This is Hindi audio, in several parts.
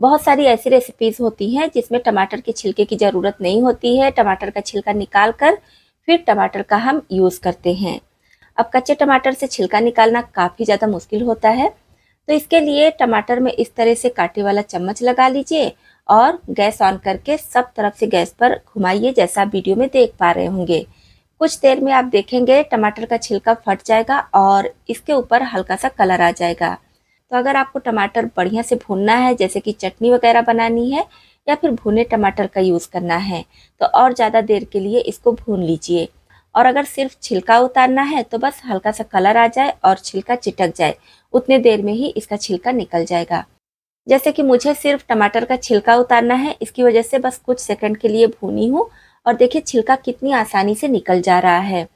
बहुत सारी ऐसी रेसिपीज़ होती हैं जिसमें टमाटर के छिलके की ज़रूरत नहीं होती है। टमाटर का छिलका निकाल कर फिर टमाटर का हम यूज़ करते हैं। अब कच्चे टमाटर से छिलका निकालना काफ़ी ज़्यादा मुश्किल होता है, तो इसके लिए टमाटर में इस तरह से कांटे वाला चम्मच लगा लीजिए और गैस ऑन करके सब तरफ से गैस पर घुमाइए, जैसा आप वीडियो में देख पा रहे होंगे। कुछ देर में आप देखेंगे टमाटर का छिलका फट जाएगा और इसके ऊपर हल्का सा कलर आ जाएगा। तो अगर आपको टमाटर बढ़िया से भूनना है, जैसे कि चटनी वगैरह बनानी है या फिर भुने टमाटर का यूज़ करना है, तो और ज़्यादा देर के लिए इसको भून लीजिए। और अगर सिर्फ छिलका उतारना है तो बस हल्का सा कलर आ जाए और छिलका चिटक जाए, उतने देर में ही इसका छिलका निकल जाएगा। जैसे कि मुझे सिर्फ टमाटर का छिलका उतारना है, इसकी वजह से बस कुछ सेकंड के लिए भूनी हूँ और देखिए छिलका कितनी आसानी से निकल जा रहा है।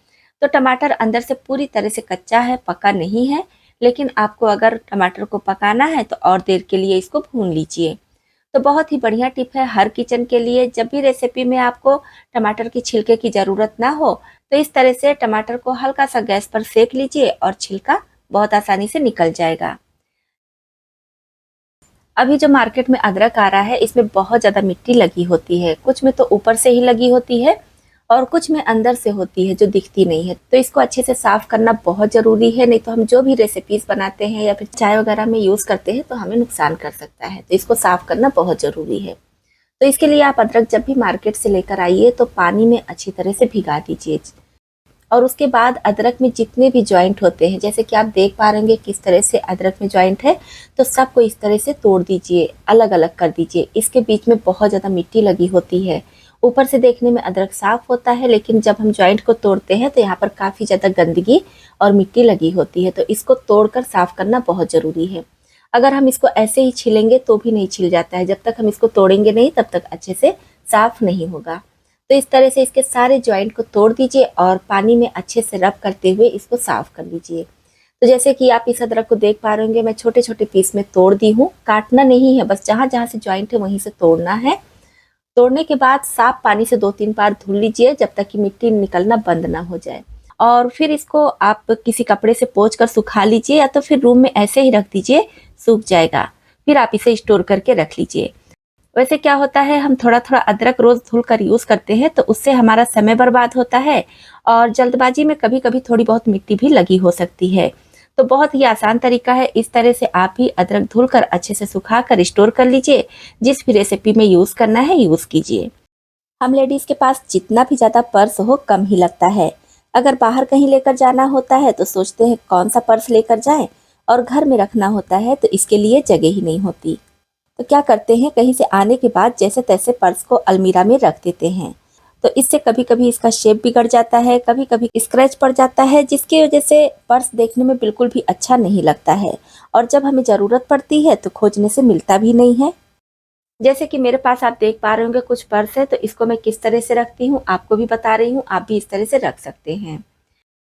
तो टमाटर अंदर से पूरी तरह से कच्चा है, पका नहीं है, लेकिन आपको अगर टमाटर को पकाना है तो और देर के लिए इसको भून लीजिए। तो बहुत ही बढ़िया टिप है हर किचन के लिए। जब भी रेसिपी में आपको टमाटर की छिलके की ज़रूरत ना हो, तो इस तरह से टमाटर को हल्का सा गैस पर सेक लीजिए और छिलका बहुत आसानी से निकल जाएगा। अभी जो मार्केट में अदरक आ रहा है, इसमें बहुत ज़्यादा मिट्टी लगी होती है। कुछ में तो ऊपर से ही लगी होती है और कुछ में अंदर से होती है जो दिखती नहीं है। तो इसको अच्छे से साफ़ करना बहुत ज़रूरी है, नहीं तो हम जो भी रेसिपीज़ बनाते हैं या फिर चाय वगैरह में यूज़ करते हैं तो हमें नुकसान कर सकता है। तो इसको साफ़ करना बहुत ज़रूरी है। तो इसके लिए आप अदरक जब भी मार्केट से लेकर आइए तो पानी में अच्छी तरह से भिगा दीजिए और उसके बाद अदरक में जितने भी जॉइंट होते हैं, जैसे कि आप देख पा रहे होंगे किस तरह से अदरक में जॉइंट है, तो सबको इस तरह से तोड़ दीजिए, अलग अलग कर दीजिए। इसके बीच में बहुत ज़्यादा मिट्टी लगी होती है। ऊपर से देखने में अदरक साफ होता है, लेकिन जब हम जॉइंट को तोड़ते हैं तो यहाँ पर काफ़ी ज़्यादा गंदगी और मिट्टी लगी होती है। तो इसको तोड़कर साफ करना बहुत ज़रूरी है। अगर हम इसको ऐसे ही छीलेंगे तो भी नहीं छिल जाता है, जब तक हम इसको तोड़ेंगे नहीं तब तक अच्छे से साफ नहीं होगा। तो इस तरह से इसके सारे जॉइंट को तोड़ दीजिए और पानी में अच्छे से रब करते हुए इसको साफ कर लीजिए। तो जैसे कि आप इस अदरक को देख पा रहे होंगे, मैं छोटे छोटे पीस में तोड़ दी हूँ। काटना नहीं है, बस जहाँ जहाँ से जॉइंट है वहीं से तोड़ना है। तोड़ने के बाद साफ पानी से 2-3 बार धुल लीजिए जब तक कि मिट्टी निकलना बंद ना हो जाए। और फिर इसको आप किसी कपड़े से पोंछ कर सुखा लीजिए या तो फिर रूम में ऐसे ही रख दीजिए, सूख जाएगा। फिर आप इसे स्टोर करके रख लीजिए। वैसे क्या होता है, हम थोड़ा-थोड़ा अदरक रोज़ धुल कर यूज़ करते हैं तो उससे हमारा समय बर्बाद होता है और जल्दबाजी में कभी-कभी थोड़ी बहुत मिट्टी भी लगी हो सकती है। तो बहुत ही आसान तरीका है, इस तरह से आप भी अदरक धुलकर अच्छे से सुखा कर स्टोर कर लीजिए। जिस भी रेसिपी में यूज़ करना है यूज़ कीजिए। हम लेडीज़ के पास जितना भी ज़्यादा पर्स हो कम ही लगता है। अगर बाहर कहीं लेकर जाना होता है तो सोचते हैं कौन सा पर्स लेकर जाएँ, और घर में रखना होता है तो इसके लिए जगह ही नहीं होती। तो क्या करते हैं, कहीं से आने के बाद जैसे तैसे पर्स को अलमीरा में रख देते हैं। तो इससे कभी-कभी इसका शेप बिगड़ जाता है, कभी-कभी स्क्रैच पड़ जाता है, जिसकी वजह से पर्स देखने में बिल्कुल भी अच्छा नहीं लगता है और जब हमें ज़रूरत पड़ती है तो खोजने से मिलता भी नहीं है। जैसे कि मेरे पास आप देख पा रहे होंगे कुछ पर्स है, तो इसको मैं किस तरह से रखती हूँ आपको भी बता रही हूँ, आप भी इस तरह से रख सकते हैं।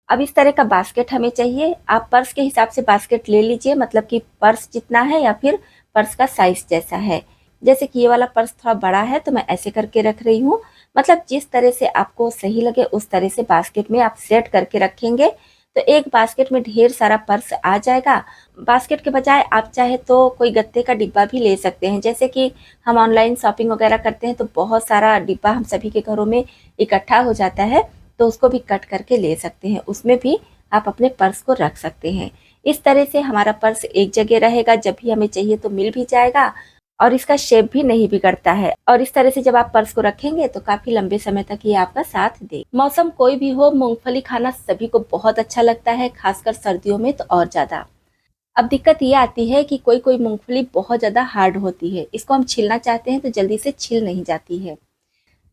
अब इस तरह का बास्केट हमें चाहिए। आप पर्स के हिसाब से बास्केट ले लीजिए, मतलब कि पर्स जितना है या फिर पर्स का साइज़ जैसा है। जैसे कि ये वाला पर्स थोड़ा बड़ा है तो मैं ऐसे करके रख रही हूँ। मतलब जिस तरह से आपको सही लगे उस तरह से बास्केट में आप सेट करके रखेंगे तो एक बास्केट में ढेर सारा पर्स आ जाएगा। बास्केट के बजाय आप चाहे तो कोई गत्ते का डिब्बा भी ले सकते हैं। जैसे कि हम ऑनलाइन शॉपिंग वगैरह करते हैं तो बहुत सारा डिब्बा हम सभी के घरों में इकट्ठा हो जाता है, तो उसको भी कट करके ले सकते हैं। उसमें भी आप अपने पर्स को रख सकते हैं। इस तरह से हमारा पर्स एक जगह रहेगा, जब भी हमें चाहिए तो मिल भी जाएगा और इसका शेप भी नहीं बिगड़ता है। और इस तरह से जब आप पर्स को रखेंगे तो काफ़ी लंबे समय तक ये आपका साथ दे। मौसम कोई भी हो, मूँगफली खाना सभी को बहुत अच्छा लगता है, खासकर सर्दियों में तो और ज़्यादा। अब दिक्कत ये आती है कि कोई-कोई मूँगफली बहुत ज़्यादा हार्ड होती है। इसको हम छीलना चाहते हैं तो जल्दी से छिल नहीं जाती है।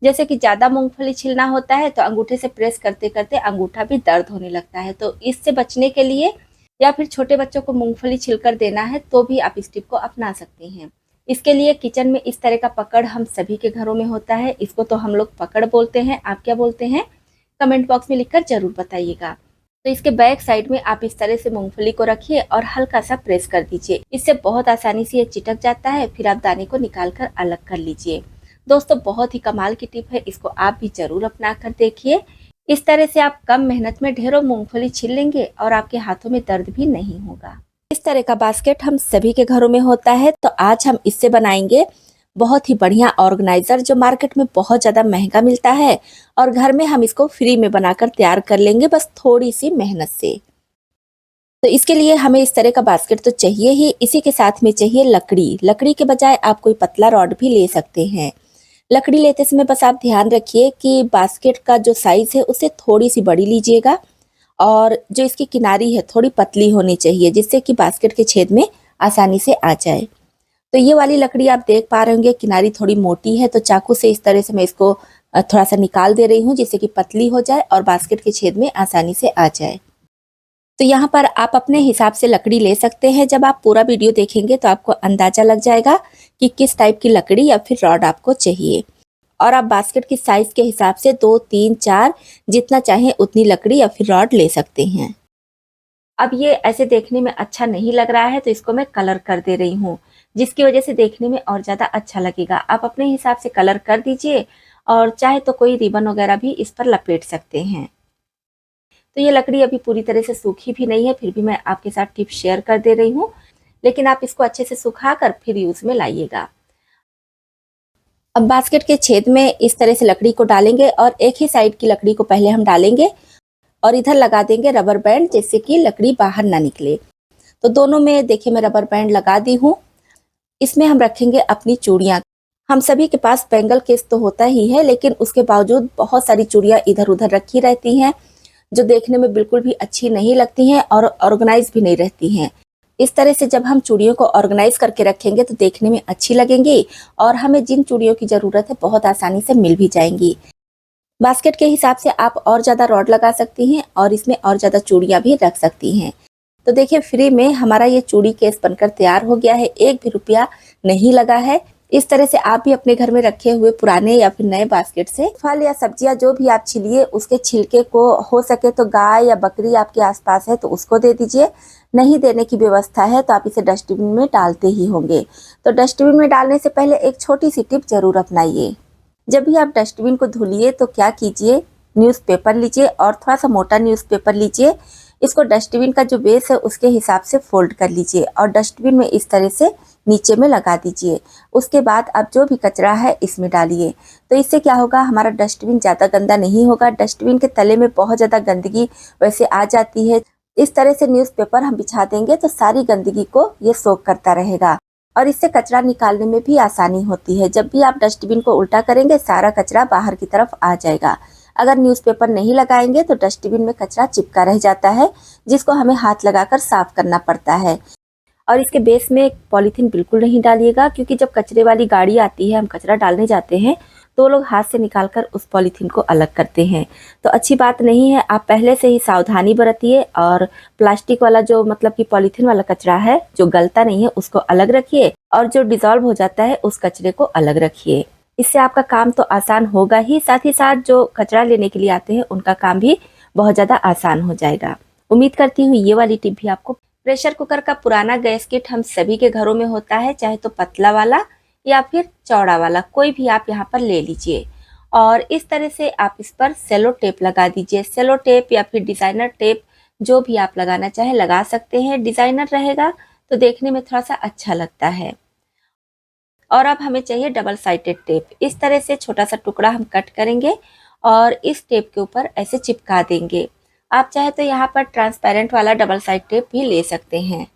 जैसे कि ज़्यादा मूँगफली छीलना होता है तो अंगूठे से प्रेस करते-करते अंगूठा भी दर्द होने लगता है। तो इससे बचने के लिए या फिर छोटे बच्चों को मूँगफली छिलकर देना है तो भी आप इस टिप को अपना सकते हैं। इसके लिए किचन में इस तरह का पकड़ हम सभी के घरों में होता है। इसको तो हम लोग पकड़ बोलते हैं, आप क्या बोलते हैं? कमेंट बॉक्स में लिखकर ज़रूर बताइएगा। तो इसके बैक साइड में आप इस तरह से मूँगफली को रखिए और हल्का-सा प्रेस कर दीजिए। इससे बहुत आसानी से ये चिटक जाता है, फिर आप दाने को निकाल कर अलग कर लीजिए। दोस्तों बहुत ही कमाल की टिप है, इसको आप भी ज़रूर अपना कर देखिए। इस तरह से आप कम मेहनत में ढेरों मूँगफली छील लेंगे और आपके हाथों में दर्द भी नहीं होगा। इस तरह का बास्केट हम सभी के घरों में होता है, तो आज हम इससे बनाएंगे बहुत ही बढ़िया ऑर्गेनाइजर, जो मार्केट में बहुत ज़्यादा महंगा मिलता है और घर में हम इसको फ्री में बनाकर तैयार कर लेंगे, बस थोड़ी सी मेहनत से। तो इसके लिए हमें इस तरह का बास्केट तो चाहिए ही, इसी के साथ में चाहिए लकड़ी। लकड़ी के बजाय आप कोई पतला रॉड भी ले सकते हैं। लकड़ी लेते समय बस आप ध्यान रखिए कि बास्केट का जो साइज़ है उसे थोड़ी सी बड़ी लीजिएगा और जो इसकी किनारी है थोड़ी पतली होनी चाहिए, जिससे कि बास्केट के छेद में आसानी से आ जाए। तो ये वाली लकड़ी आप देख पा रहे होंगे किनारी थोड़ी मोटी है, तो चाकू से इस तरह से मैं इसको थोड़ा सा निकाल दे रही हूँ, जिससे कि पतली हो जाए और बास्केट के छेद में आसानी से आ जाए। तो यहाँ पर आप अपने हिसाब से लकड़ी ले सकते हैं। जब आप पूरा वीडियो देखेंगे तो आपको अंदाजा लग जाएगा कि किस टाइप की लकड़ी या फिर रॉड आपको चाहिए, और आप बास्केट की साइज के हिसाब से 2, 3, 4 जितना चाहें उतनी लकड़ी या फिर रॉड ले सकते हैं। अब ये ऐसे देखने में अच्छा नहीं लग रहा है, तो इसको मैं कलर कर दे रही हूँ, जिसकी वजह से देखने में और ज़्यादा अच्छा लगेगा। आप अपने हिसाब से कलर कर दीजिए और चाहे तो कोई रिबन वगैरह भी इस पर लपेट सकते हैं। तो ये लकड़ी अभी पूरी तरह से सूखी भी नहीं है, फिर भी मैं आपके साथ टिप शेयर कर दे रही हूँ, लेकिन आप इसको अच्छे से सुखा कर फिर यूज़ में लाइएगा। अब बास्केट के छेद में इस तरह से लकड़ी को डालेंगे और एक ही साइड की लकड़ी को पहले हम डालेंगे और इधर लगा देंगे रबर बैंड, जिससे कि लकड़ी बाहर ना निकले। तो दोनों में देखिए मैं रबर बैंड लगा दी हूँ। इसमें हम रखेंगे अपनी चूड़ियाँ। हम सभी के पास बैंगल केस तो होता ही है, लेकिन उसके बावजूद बहुत सारी चूड़ियाँ इधर उधर रखी रहती हैं, जो देखने में बिल्कुल भी अच्छी नहीं लगती हैं और ऑर्गेनाइज भी नहीं रहती हैं। इस तरह से जब हम चूड़ियों को ऑर्गेनाइज करके रखेंगे तो देखने में अच्छी लगेंगी और हमें जिन चूड़ियों की ज़रूरत है बहुत आसानी से मिल भी जाएंगी। बास्केट के हिसाब से आप और ज़्यादा रॉड लगा सकती हैं और इसमें और ज़्यादा चूड़ियाँ भी रख सकती हैं। तो देखिए फ्री में हमारा ये चूड़ी केस बनकर तैयार हो गया है, एक भी रुपया नहीं लगा है। इस तरह से आप भी अपने घर में रखे हुए पुराने या फिर नए बास्केट से फल या सब्जियां जो भी आप छिलिए, उसके छिलके को हो सके तो गाय या बकरी आपके आसपास है तो उसको दे दीजिए। नहीं देने की व्यवस्था है तो आप इसे डस्टबिन में डालते ही होंगे। तो डस्टबिन में डालने से पहले एक छोटी सी टिप जरूर अपनाइए। जब भी आप डस्टबिन को धुलिए तो क्या कीजिए, न्यूज़पेपर लीजिए और थोड़ा सा मोटा न्यूज़पेपर लीजिए। इसको डस्टबिन का जो बेस है उसके हिसाब से फोल्ड कर लीजिए और डस्टबिन में इस तरह से नीचे में लगा दीजिए। उसके बाद आप जो भी कचरा है इसमें डालिए। तो इससे क्या होगा, हमारा डस्टबिन ज़्यादा गंदा नहीं होगा। डस्टबिन के तले में बहुत ज़्यादा गंदगी वैसे आ जाती है। इस तरह से न्यूज़पेपर हम बिछा देंगे तो सारी गंदगी को ये सोख करता रहेगा और इससे कचरा निकालने में भी आसानी होती है। जब भी आप डस्टबिन को उल्टा करेंगे सारा कचरा बाहर की तरफ आ जाएगा। अगर न्यूज़पेपर नहीं लगाएंगे तो डस्टबिन में कचरा चिपका रह जाता है, जिसको हमें हाथ लगाकर साफ करना पड़ता है। और इसके बेस में पॉलीथीन बिल्कुल नहीं डालिएगा, क्योंकि जब कचरे वाली गाड़ी आती है, हम कचरा डालने जाते हैं तो वो लोग हाथ से निकालकर उस पॉलीथीन को अलग करते हैं, तो अच्छी बात नहीं है। आप पहले से ही सावधानी बरतिए और प्लास्टिक वाला जो मतलब कि पॉलीथीन वाला कचरा है जो गलता नहीं है उसको अलग रखिए और जो डिजॉल्व हो जाता है उस कचरे को अलग रखिए। इससे आपका काम तो आसान होगा ही, साथ ही साथ जो कचरा लेने के लिए आते हैं उनका काम भी बहुत ज़्यादा आसान हो जाएगा। उम्मीद करती हूँ ये वाली टिप भी आपको। प्रेशर कुकर का पुराना गैस किट हम सभी के घरों में होता है, चाहे तो पतला वाला या फिर चौड़ा वाला, कोई भी आप यहाँ पर ले लीजिए और इस तरह से आप इस पर सेलो टेप लगा दीजिए। सेलो टेप या फिर डिज़ाइनर टेप जो भी आप लगाना चाहें लगा सकते हैं। डिज़ाइनर रहेगा तो देखने में थोड़ा सा अच्छा लगता है। और अब हमें चाहिए डबल साइडेड टेप। इस तरह से छोटा सा टुकड़ा हम कट करेंगे और इस टेप के ऊपर ऐसे चिपका देंगे। आप चाहे तो यहाँ पर ट्रांसपेरेंट वाला डबल साइड टेप भी ले सकते हैं।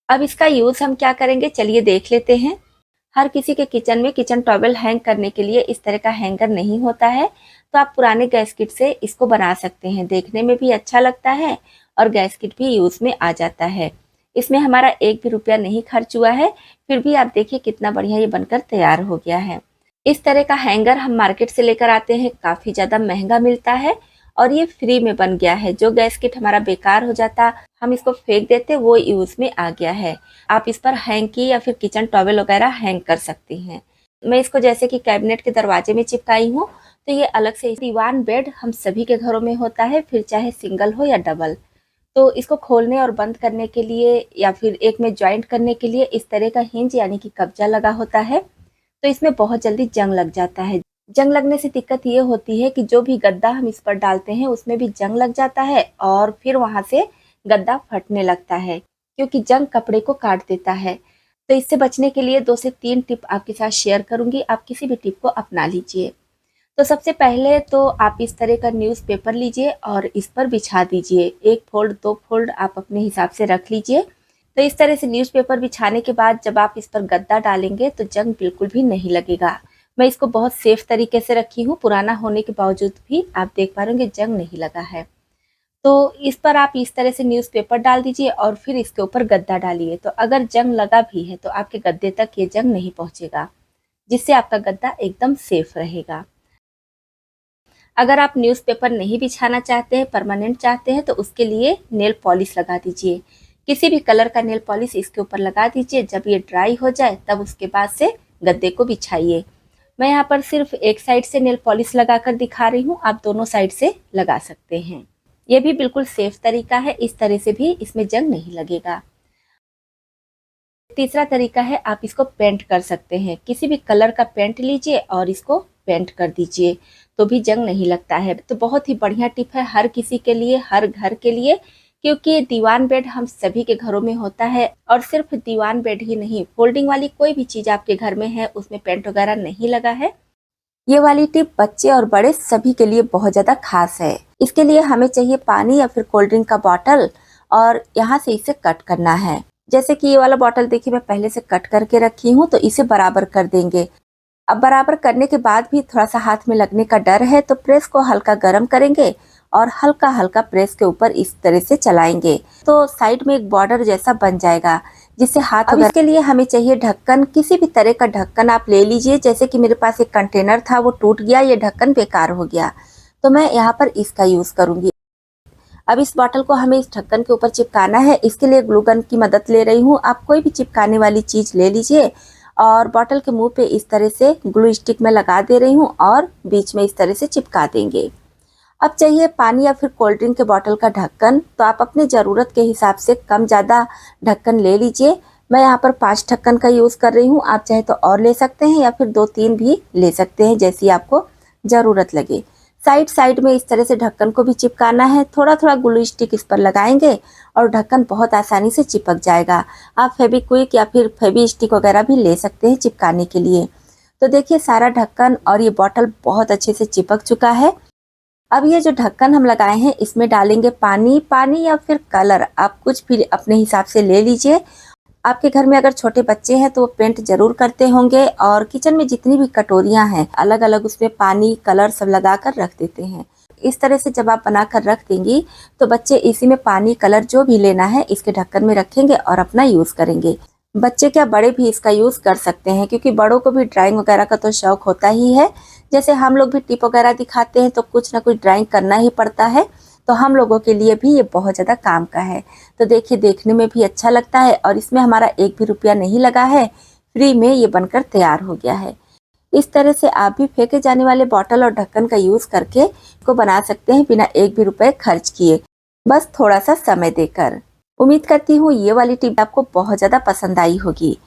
अब इसका यूज़ हम क्या करेंगे चलिए देख लेते हैं। हर किसी के किचन में किचन टॉवेल हैंग करने के लिए इस तरह का हैंगर नहीं होता है, तो आप पुराने गैस किट से इसको बना सकते हैं। देखने में भी अच्छा लगता है और गैस किट भी यूज़ में आ जाता है। इसमें हमारा एक भी रुपया नहीं खर्च हुआ है, फिर भी आप देखिए कितना बढ़िया ये बनकर तैयार हो गया है। इस तरह का हैंगर हम मार्केट से लेकर आते हैं, काफ़ी ज़्यादा महंगा मिलता है और ये फ्री में बन गया है। जो गैस किट हमारा बेकार हो जाता, हम इसको फेंक देते, वो यूज़ में आ गया है। आप इस पर हैंग की या फिर किचन टॉवेल वगैरह हैंग कर सकती हैं। मैं इसको जैसे कि कैबिनेट के दरवाजे में चिपकाई हूँ, तो ये अलग से दीवान बेड हम सभी के घरों में होता है, फिर चाहे सिंगल हो या डबल। तो इसको खोलने और बंद करने के लिए या फिर एक में जॉइंट करने के लिए इस तरह का हिंज यानी कि कब्जा लगा होता है, तो इसमें बहुत जल्दी जंग लग जाता है। जंग लगने से दिक्कत ये होती है कि जो भी गद्दा हम इस पर डालते हैं उसमें भी जंग लग जाता है और फिर वहाँ से गद्दा फटने लगता है। क्योंकि जंग कपड़े को काट देता है। तो इससे बचने के लिए 2 से 3 टिप आपके साथ शेयर करूँगी, आप किसी भी टिप को अपना लीजिए। तो सबसे पहले तो आप इस तरह का न्यूज़पेपर लीजिए और इस पर बिछा दीजिए। 1 फ़ोल्ड 2 फ़ोल्ड आप अपने हिसाब से रख लीजिए। तो इस तरह से न्यूज़पेपर बिछाने के बाद जब आप इस पर गद्दा डालेंगे तो जंग बिल्कुल भी नहीं लगेगा। मैं इसको बहुत सेफ तरीके से रखी हूँ, पुराना होने के बावजूद भी आप देख पा रहे होंगे जंग नहीं लगा है। तो इस पर आप इस तरह से न्यूज़पेपर डाल दीजिए और फिर इसके ऊपर गद्दा डालिए। तो अगर जंग लगा भी है तो आपके गद्दे तक ये जंग नहीं पहुँचेगा, जिससे आपका गद्दा एकदम सेफ रहेगा। अगर आप न्यूज़पेपर नहीं बिछाना चाहते हैं, परमानेंट चाहते हैं, तो उसके लिए नेल पॉलिश लगा दीजिए। किसी भी कलर का नेल पॉलिश इसके ऊपर लगा दीजिए। जब ये ड्राई हो जाए तब उसके बाद से गद्दे को बिछाइए। मैं यहाँ पर सिर्फ एक साइड से नेल पॉलिश लगाकर दिखा रही हूँ, आप दोनों साइड से लगा सकते हैं। ये भी बिल्कुल सेफ तरीका है, इस तरह से भी इसमें जंग नहीं लगेगा। तीसरा तरीका है, आप इसको पेंट कर सकते हैं। किसी भी कलर का पेंट लीजिए और इसको पेंट कर दीजिए, तो भी जंग नहीं लगता है। तो बहुत ही बढ़िया टिप है हर किसी के लिए, हर घर के लिए, क्योंकि दीवान बेड हम सभी के घरों में होता है। और सिर्फ दीवान बेड ही नहीं, फोल्डिंग वाली कोई भी चीज़ आपके घर में है उसमें पेंट वगैरह नहीं लगा है। ये वाली टिप बच्चे और बड़े सभी के लिए बहुत ज़्यादा खास है। इसके लिए हमें चाहिए पानी या फिर कोल्ड ड्रिंक का बॉटल, और यहाँ से इसे कट करना है। जैसे कि ये वाला बॉटल देखिए मैं पहले से कट करके रखी हूँ, तो इसे बराबर कर देंगे। अब बराबर करने के बाद भी थोड़ा सा हाथ में लगने का डर है, तो प्रेस को हल्का गर्म करेंगे और हल्का हल्का प्रेस के ऊपर इस तरह से चलाएंगे, तो साइड में एक बॉर्डर जैसा बन जाएगा, जिससे हाथ। अब इसके लिए हमें चाहिए ढक्कन। किसी भी तरह का ढक्कन आप ले लीजिए। जैसे कि मेरे पास एक कंटेनर था, वो टूट गया, ये ढक्कन बेकार हो गया, तो मैं यहाँ पर इसका यूज़ करूँगी। अब इस बॉटल को हमें इस ढक्कन के ऊपर चिपकाना है। इसके लिए ग्लू गन की मदद ले रही हूँ। आप कोई भी चिपकाने वाली चीज़ ले लीजिए और बॉटल के मुंह पे इस तरह से ग्लू स्टिक में लगा दे रही हूँ और बीच में इस तरह से चिपका देंगे। अब चाहिए पानी या फिर कोल्ड ड्रिंक के बॉटल का ढक्कन, तो आप अपने ज़रूरत के हिसाब से कम ज़्यादा ढक्कन ले लीजिए। मैं यहाँ पर 5 ढक्कन का यूज़ कर रही हूँ, आप चाहे तो और ले सकते हैं या फिर 2-3 भी ले सकते हैं, जैसी आपको ज़रूरत लगे। साइड साइड में इस तरह से ढक्कन को भी चिपकाना है। थोड़ा थोड़ा ग्लू स्टिक इस पर लगाएंगे और ढक्कन बहुत आसानी से चिपक जाएगा। आप फेविक्विक या फिर फेवी स्टिक वगैरह भी ले सकते हैं चिपकाने के लिए। तो देखिए सारा ढक्कन और ये बॉटल बहुत अच्छे से चिपक चुका है। अब ये जो ढक्कन हम लगाए हैं इसमें डालेंगे पानी या फिर कलर, आप कुछ भी अपने हिसाब से ले लीजिए। आपके घर में अगर छोटे बच्चे हैं तो वो पेंट जरूर करते होंगे, और किचन में जितनी भी कटोरियां हैं अलग अलग उसमें पानी कलर सब लगा कर रख देते हैं। इस तरह से जब आप बना कर रख देंगी तो बच्चे इसी में पानी कलर जो भी लेना है इसके ढक्कन में रखेंगे और अपना यूज़ करेंगे। बच्चे क्या बड़े भी इसका यूज़ कर सकते हैं, क्योंकि बड़ों को भी ड्राइंग वगैरह का तो शौक होता ही है। जैसे हम लोग भी टिप वगैरह दिखाते हैं तो कुछ ना कुछ ड्राइंग करना ही पड़ता है, तो हम लोगों के लिए भी ये बहुत ज़्यादा काम का है। तो देखिए देखने में भी अच्छा लगता है और इसमें हमारा 1 भी रुपया नहीं लगा है, फ्री में ये बनकर तैयार हो गया है। इस तरह से आप भी फेंके जाने वाले बॉटल और ढक्कन का यूज़ करके इसको बना सकते हैं बिना 1 भी रुपये खर्च किए, बस थोड़ा सा समय देकर। उम्मीद करती हूँ ये वाली टिप आपको बहुत ज़्यादा पसंद आई होगी।